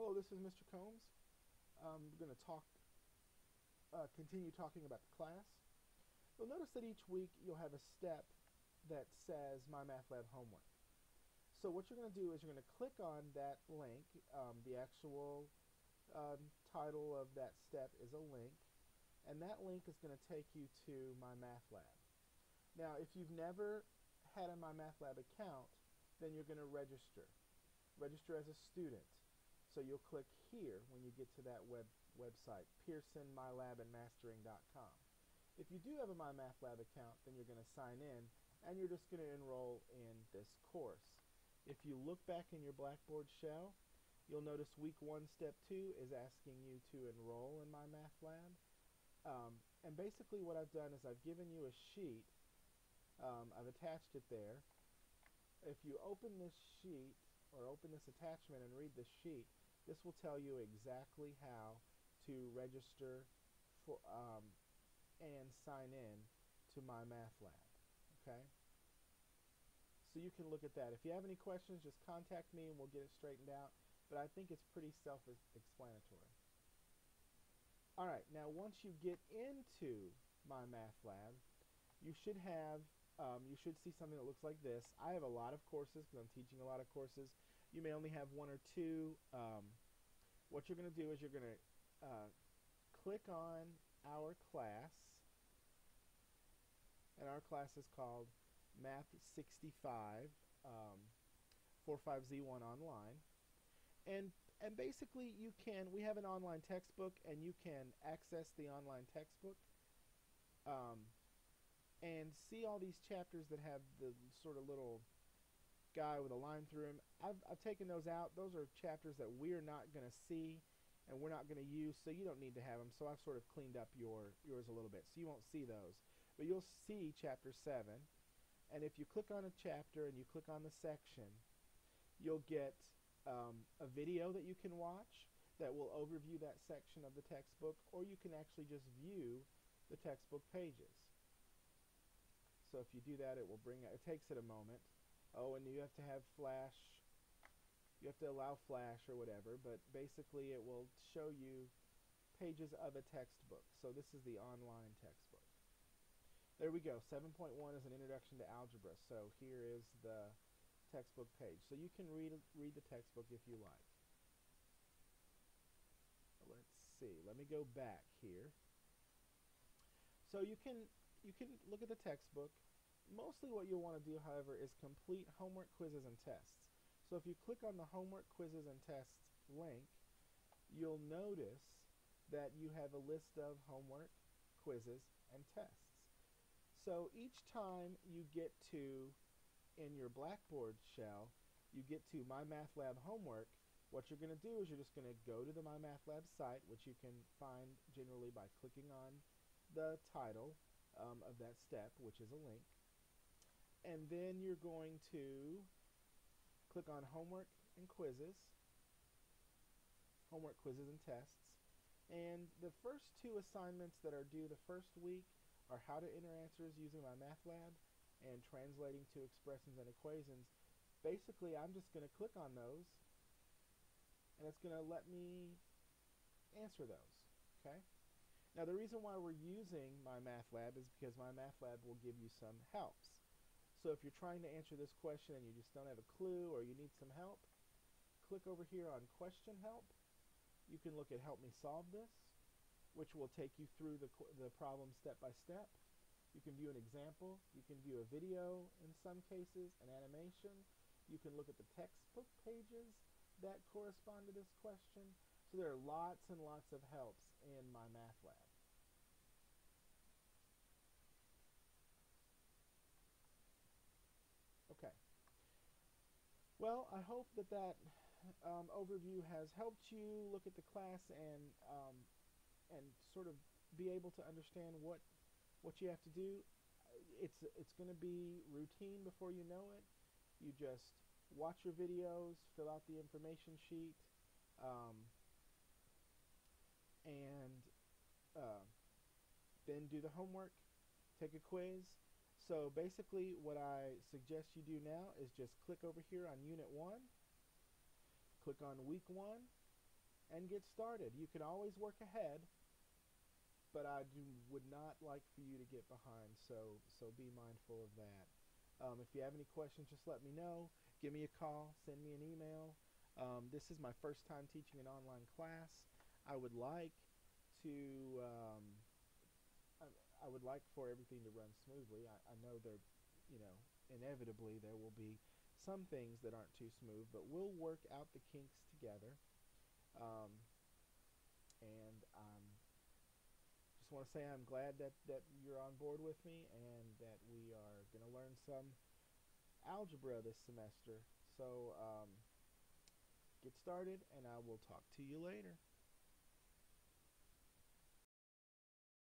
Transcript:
Hello, this is Mr. Combs. We're going to continue talking about the class. You'll notice that each week you'll have a step that says MyMathLab homework. So what you're going to do is you're going to click on that link. The actual title of that step is a link, and that link is going to take you to MyMathLab. Now, if you've never had a MyMathLab account, then you're going to register. Register as a student. So you'll click here when you get to that website, pearsonmylabandmastering.com. If you do have a MyMathLab account, then you're going to sign in, and you're just going to enroll in this course. If you look back in your Blackboard shell, you'll notice week 1, step 2 is asking you to enroll in MyMathLab. And basically what I've done is I've given you a sheet. I've attached it there. If you open this sheet, or open this attachment and read this sheet, this will tell you exactly how to register for and sign in to MyMathLab. Okay? So you can look at that. If you have any questions, just contact me and we'll get it straightened out. But I think it's pretty self-explanatory. Alright, now once you get into MyMathLab, you should have you should see something that looks like this. I have a lot of courses because I'm teaching a lot of courses. You may only have 1 or 2. What you're going to do is you're going to click on our class, and our class is called Math 65 45Z1 Online. And basically we have an online textbook, and you can access the online textbook and see all these chapters that have the sort of little guy with a line through him. I've taken those out. Those are chapters that we're not going to see and we're not going to use, so you don't need to have them. So I've sort of cleaned up yours a little bit, so you won't see those. But you'll see chapter 7, and if you click on a chapter and you click on the section, you'll get a video that you can watch that will overview that section of the textbook, or you can actually just view the textbook pages. So if you do that, it will bring it takes it a moment. Oh, and you have to have flash. You have to allow flash or whatever, but basically it will show you pages of a textbook. So this is the online textbook. There we go. 7.1 is an introduction to algebra. So here is the textbook page. So you can read the textbook if you like. Let's see. Let me go back here. So you can look at the textbook. Mostly what you'll want to do, however, is complete homework, quizzes, and tests. So if you click on the homework, quizzes, and tests link, you'll notice that you have a list of homework, quizzes, and tests. So each time you get to, in your Blackboard shell, you get to MyMathLab homework, what you're going to do is you're just going to go to the MyMathLab site, which you can find generally by clicking on the title of that step, which is a link. And then you're going to click on homework and quizzes, and tests. And the first 2 assignments that are due the first week are how to enter answers using MyMathLab and translating to expressions and equations. Basically, I'm just going to click on those, and it's going to let me answer those. Okay? Now, the reason why we're using MyMathLab is because MyMathLab will give you some helps. So if you're trying to answer this question and you just don't have a clue or you need some help, click over here on Question Help. You can look at Help Me Solve This, which will take you through the problem step by step. You can view an example. You can view a video in some cases, an animation. You can look at the textbook pages that correspond to this question. So there are lots and lots of helps in MyMathLab. Okay. Well, I hope that overview has helped you look at the class and sort of be able to understand what you have to do. It's going to be routine before you know it. You just watch your videos, fill out the information sheet, and then do the homework, take a quiz. So basically what I suggest you do now is just click over here on Unit 1, click on Week 1, and get started. You can always work ahead, but would not like for you to get behind, so be mindful of that. If you have any questions, just let me know. Give me a call, send me an email. This is my first time teaching an online class. I would like to I, I would like for everything to run smoothly. I know inevitably there will be some things that aren't too smooth, but we'll work out the kinks together. Um, and just want to say I'm glad that you're on board with me and that we are going to learn some algebra this semester. So get started, and I will talk to you later.